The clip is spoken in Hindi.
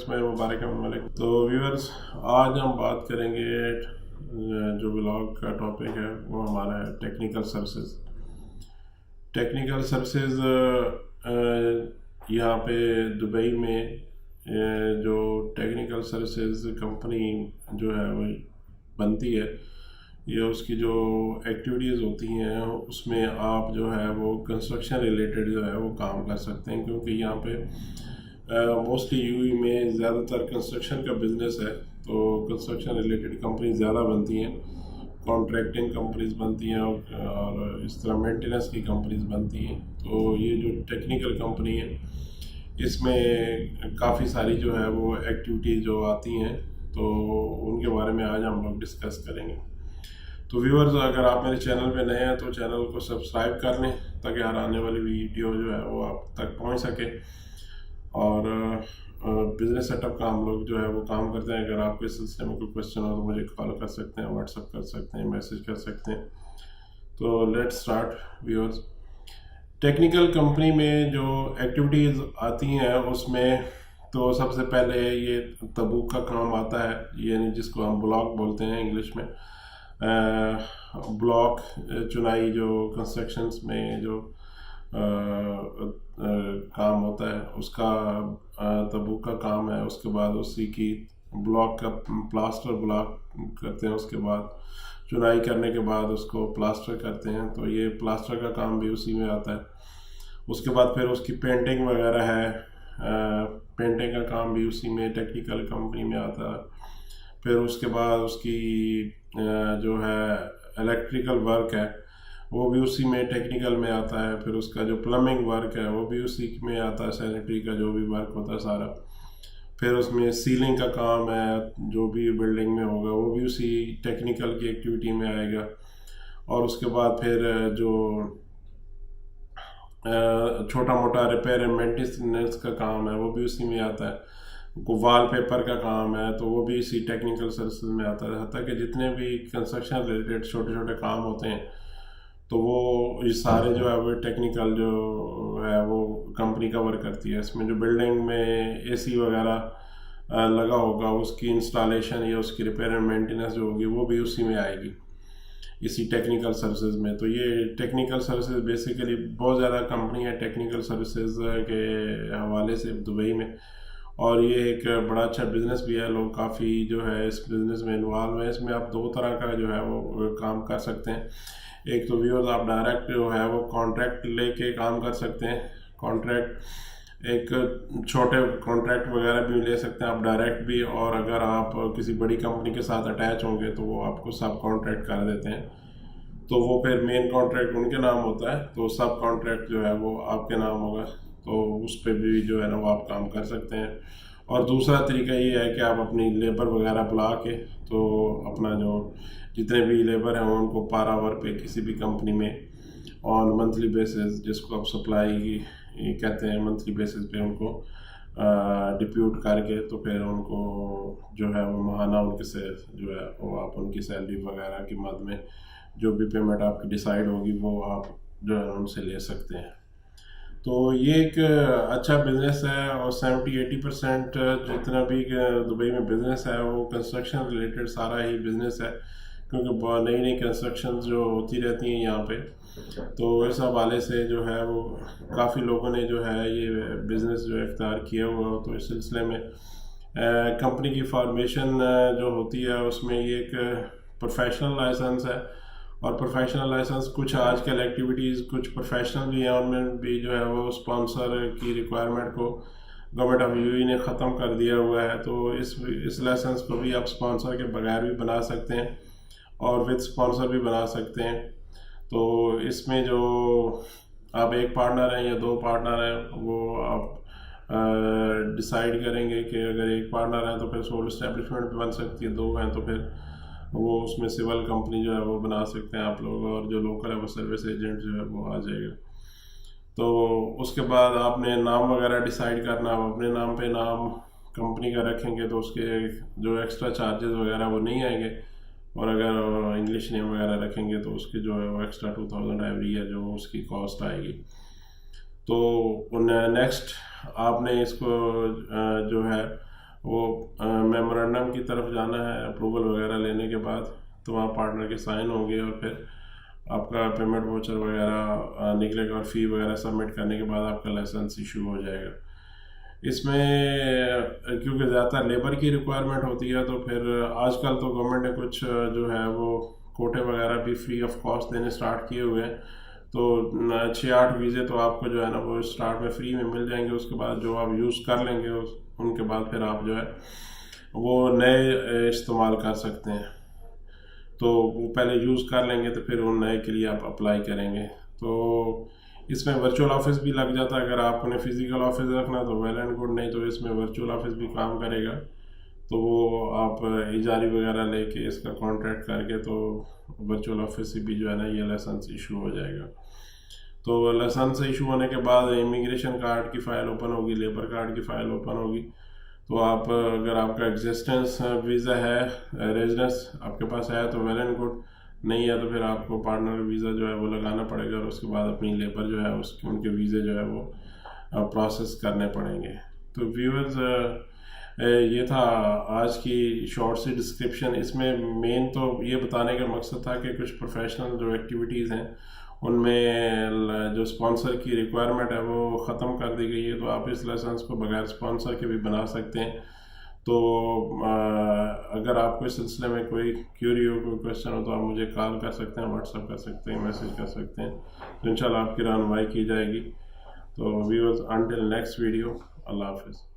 व्यूअर्स, मैं मुबारक मलिक। तो व्यूअर्स, आज हम बात करेंगे, जो ब्लॉग का टॉपिक है वो हमारा है टेक्निकल सर्विसेज। टेक्निकल सर्विसेज यहाँ पे दुबई में जो टेक्निकल सर्विसेज कंपनी जो है वो बनती है, ये उसकी जो एक्टिविटीज़ होती हैं उसमें आप जो है वो कंस्ट्रक्शन रिलेटेड जो है वो काम कर सकते हैं, क्योंकि यहाँ पे मोस्टली यूएई में ज़्यादातर कंस्ट्रक्शन का बिज़नेस है। तो कंस्ट्रक्शन रिलेटेड कंपनी ज़्यादा बनती हैं, कॉन्ट्रैक्टिंग कंपनीज बनती हैं और इस तरह मेंटेनेंस की कंपनीज बनती हैं। तो ये जो टेक्निकल कंपनी है इसमें काफ़ी सारी जो है वो एक्टिविटीज़ जो आती हैं, तो उनके बारे में आज हम लोग डिस्कस करेंगे। तो व्यूअर्स, अगर आप मेरे चैनल पे नए हैं तो चैनल को सब्सक्राइब कर लें ताकि हर आने वाली वीडियो जो है वो आप तक पहुंच सके। और बिज़नेस सेटअप का हम लोग जो है वो काम करते हैं। अगर आपको इस सिलसिले में कोई क्वेश्चन हो तो मुझे कॉल कर सकते हैं, व्हाट्सअप कर सकते हैं, मैसेज कर सकते हैं। तो let's start viewers. Technical company में जो एक्टिविटीज़ आती हैं उसमें तो सबसे पहले ये तबूक का काम आता है, यानी जिसको हम ब्लॉक बोलते हैं इंग्लिश में। ब्लॉक चुनाई जो कंस्ट्रक्शंस में जो काम होता है उसका तबूक का काम है। उसके बाद उसी की ब्लॉक का प्लास्टर ब्लॉक करते हैं, उसके बाद चुनाई करने के बाद उसको प्लास्टर करते हैं, तो ये प्लास्टर का काम भी उसी में आता है। उसके बाद फिर उसकी पेंटिंग वगैरह है, पेंटिंग का काम भी उसी में टेक्निकल कंपनी में आता है। फिर उसके बाद उसकी जो है इलेक्ट्रिकल वर्क है वो भी उसी में टेक्निकल में आता है। फिर उसका जो प्लम्बिंग वर्क है वो भी उसी में आता है, सैनिटरी का जो भी वर्क होता है सारा। फिर उसमें सीलिंग का काम है, जो भी बिल्डिंग में होगा वो भी उसी टेक्निकल की एक्टिविटी में आएगा। और उसके बाद फिर जो छोटा मोटा रिपेयर एंड मेंटेनेंस का काम है वो भी उसी में आता है। वॉल पेपर का काम है तो वो भी इसी टेक्निकल सर्विसेज में आता है। हत्ता कि जितने भी कंस्ट्रक्शन रिलेटेड छोटे छोटे काम होते हैं तो वो ये सारे जो है वो टेक्निकल जो है वो कंपनी कवर करती है। इसमें जो बिल्डिंग में एसी वगैरह लगा होगा उसकी इंस्टॉलेशन या उसकी रिपेयर एंड मेंटेनेंस जो होगी वो भी उसी में आएगी, इसी टेक्निकल सर्विसेज में। तो ये टेक्निकल सर्विसेज बेसिकली बहुत ज़्यादा कंपनी है टेक्निकल सर्विसेज के हवाले से दुबई में, और ये एक बड़ा अच्छा बिज़नेस भी है। लोग काफ़ी जो है इस बिज़नेस में इन्वॉल्व है। इसमें आप दो तरह का जो है वो काम कर सकते हैं। एक तो व्यूअर्स, आप डायरेक्ट जो है वो कॉन्ट्रैक्ट लेके काम कर सकते हैं। कॉन्ट्रैक्ट एक छोटे कॉन्ट्रैक्ट वगैरह भी ले सकते हैं आप डायरेक्ट भी, और अगर आप किसी बड़ी कंपनी के साथ अटैच होंगे तो वो आपको सब कॉन्ट्रैक्ट कर देते हैं, तो वो फिर मेन कॉन्ट्रैक्ट उनके नाम होता है, तो सब कॉन्ट्रैक्ट जो है वो आपके नाम होगा। तो उस पर भी जो है ना वो आप काम कर सकते हैं। और दूसरा तरीका ये है कि आप अपनी लेबर वगैरह बुला के, तो अपना जो जितने भी लेबर हैं उनको पर आवर पे किसी भी कंपनी में ऑन मंथली बेसिस, जिसको आप सप्लाई कहते हैं, मंथली बेसिस पे उनको डिप्यूट करके तो फिर उनको जो है वो माहाना उनके से जो है वो आप उनकी सैलरी वगैरह की मद में जो भी पेमेंट आपकी डिसाइड होगी वो आप जो है उनसे ले सकते हैं। तो ये एक अच्छा बिज़नेस है, और 70-80% जितना भी दुबई में बिज़नेस है वो कंस्ट्रक्शन रिलेटेड सारा ही बिज़नेस है, क्योंकि नई नई कंस्ट्रक्शन जो होती रहती हैं यहाँ पे। तो इस हवाले से जो है वो काफ़ी लोगों ने जो है ये बिज़नेस जो इख्तियार किया हुआ। तो इस सिलसिले में कंपनी की फॉर्मेशन जो होती है उसमें ये एक प्रोफेशनल लाइसेंस है, और प्रोफेशनल लाइसेंस कुछ आजकल एक्टिविटीज़ कुछ प्रोफेशनल भी हैं, उनमें भी जो है वो स्पॉन्सर की रिक्वायरमेंट को गवर्नमेंट ऑफ यूएई ने ख़त्म कर दिया हुआ है। तो इस लाइसेंस को भी आप स्पॉन्सर के बगैर भी बना सकते हैं और विद स्पॉन्सर भी बना सकते हैं। तो इसमें जो आप एक पार्टनर हैं या दो पार्टनर हैं वो आप डिसाइड करेंगे कि अगर एक पार्टनर है तो फिर सोल इस्टेब्लिशमेंट भी बन सकती है, दो हैं तो फिर वो उसमें सिविल कंपनी जो है वो बना सकते हैं आप लोग, और जो लोकल है वो सर्विस एजेंट जो है वो आ जाएगा। तो उसके बाद आपने नाम वगैरह डिसाइड करना, आप अपने नाम पे नाम कंपनी का रखेंगे तो उसके जो एक्स्ट्रा चार्जेस वगैरह वो नहीं आएंगे, और अगर इंग्लिश नेम वगैरह रखेंगे तो उसके जो है वो एक्स्ट्रा 2000 एवरी ईयर जो उसकी कॉस्ट आएगी। तो नेक्स्ट आपने इसको जो है वो मेमोरेंडम की तरफ जाना है अप्रूवल वगैरह लेने के बाद, तो वहाँ पार्टनर के साइन होंगे और फिर आपका पेमेंट वाउचर वगैरह निकलेगा और फ़ी वगैरह सबमिट करने के बाद आपका लाइसेंस इशू हो जाएगा। इसमें क्योंकि ज़्यादातर लेबर की रिक्वायरमेंट होती है, तो फिर आजकल तो गवर्नमेंट ने कुछ जो है वो कोटे वगैरह भी फ्री ऑफ कॉस्ट देने स्टार्ट किए हुए हैं। तो 6-8 वीज़े तो आपको जो है ना वो स्टार्ट में फ्री में मिल जाएंगे। उसके बाद जो आप यूज़ कर लेंगे उनके बाद फिर आप जो है वो नए इस्तेमाल कर सकते हैं। तो वो पहले यूज़ कर लेंगे तो फिर उन नए के लिए आप अप्लाई करेंगे। तो इसमें वर्चुअल ऑफिस भी लग जाता है। अगर आपने फिज़िकल ऑफिस रखना तो वेल एंड गुड, नहीं तो इसमें वर्चुअल ऑफिस भी काम करेगा। तो वो आप इजारी वगैरह लेके इसका कॉन्ट्रैक्ट करके तो वर्चुअल ऑफिस से भी जो है ना ये लाइसेंस इशू हो जाएगा। तो लाइसेंस इशू होने के बाद इमिग्रेशन कार्ड की फ़ाइल ओपन होगी, लेबर कार्ड की फ़ाइल ओपन होगी। तो आप अगर आपका एग्जिस्टेंस वीज़ा है, रेजिडेंस आपके पास है तो वेल एंड गुड, नहीं है तो फिर आपको पार्टनर वीज़ा जो है वो लगाना पड़ेगा और उसके बाद अपनी लेबर जो है उसके उनके वीज़े जो है वो प्रोसेस करने पड़ेंगे। तो व्यूअर्स, ये था आज की शॉर्ट सी डिस्क्रिप्शन। इसमें मेन तो ये बताने का मकसद था कि कुछ प्रोफेशनल जो एक्टिविटीज़ हैं उनमें जो स्पॉन्सर की रिक्वायरमेंट है वो ख़त्म कर दी गई है। तो आप इस लाइसेंस को बगैर स्पॉन्सर के भी बना सकते हैं। तो अगर आपको इस सिलसिले में कोई क्यूरी हो, कोई क्वेश्चन हो, तो आप मुझे कॉल कर सकते हैं, व्हाट्सअप कर सकते हैं, मैसेज कर सकते हैं, तो इंशाल्लाह आपकी रहनुमाई की जाएगी। तो व्यूअर्स, अंटिल नेक्स्ट वीडियो, अल्लाह हाफिज़।